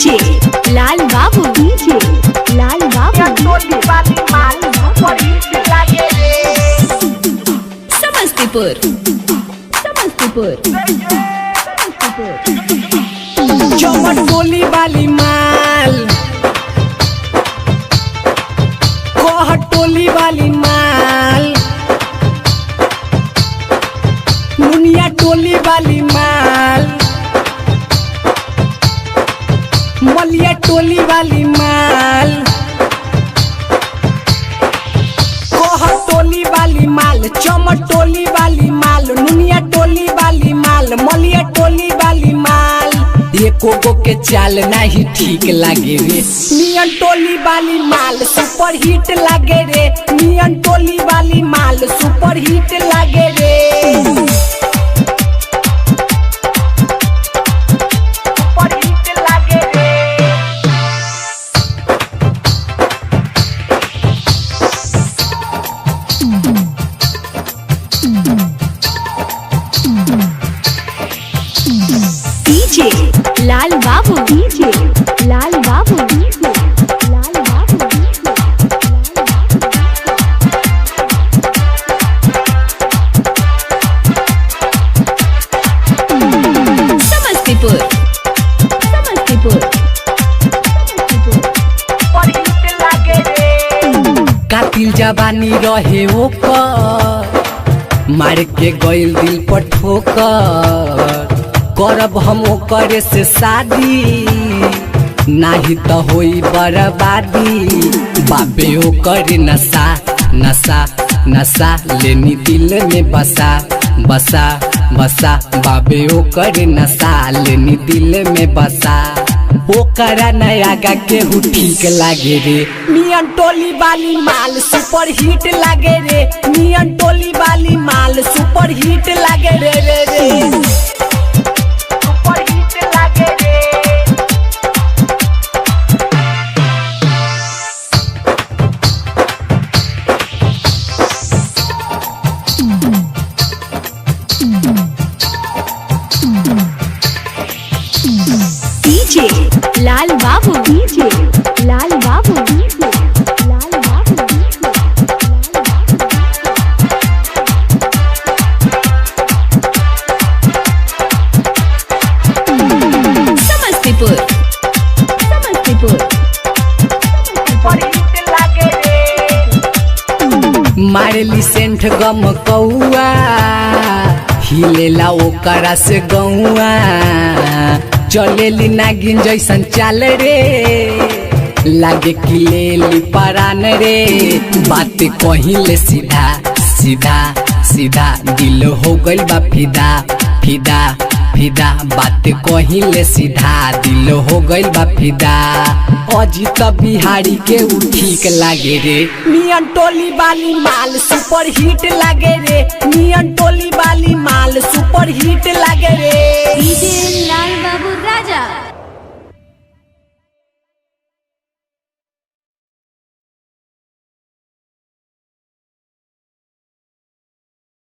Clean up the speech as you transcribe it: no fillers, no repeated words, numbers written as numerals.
DJ लाल बाबू, DJ लाल बाबू, समस्तीपुर समस्तीपुर चमटोली वाली माल, कोहटोली वाली माल, मुनिया टोली वाली माल, मलिया टोली वाली माल, कोहटोली वाली माल, चमटोली वाली माल, मुनिया टोली वाली माल, मलिया टोली वाली माल। एको गो के चाल नहीं ठीक लागे रे, नियन टोली वाली माल सुपर हिट लागे रे, नियन टोली वाली माल सुपर हिट लागे रे, सुपर हिट लागे रे। डीजे लाल बाबू, डीजे लाल बाबू, डीजे लाल बाबू, समस्तीपुर समस्तीपुर कातिल जवानी रहे ओकर, मार के गइल दिल पर ठोकर, करब हम ओकरे से शादी, नाही तो होई बर्बादी। बाबे ओकर नशा नशा नशा लेनी दिल में बसा बसा बसा, बाबे ओकर नशा लेनी दिल में बसा। ओकरा नया गा केहू ठीक लागे रे, नियन टोली वाली माल सुपर हिट लागे रे, नियन टोली वाली माल सुपर हिट लागे रे रे रे, सुपर हिट लागे रे। डीजे लाल बाबू, डीजे लाल बाबू, डीजे लाल बाबू, समस्तीपुर समस्तीपुर मारेली सेंट गम कौआ, हिलेला ओकरा से गौआ, चलेली नागिन जैसन चाल रे, लागे कि लेली परान रे। बात कहिले सीधा सीधा सीधा, दिल हो गइल बा फिदा फिदा फिदा, बात कहिले सीधा दिल हो गइल बा फिदा। अजीत बिहारी के उ ठीक लागे रे, नियन टोली वाली माल सुपर हिट लागे रे, नियन टोली वाली माल सुपर हिट लागे रे।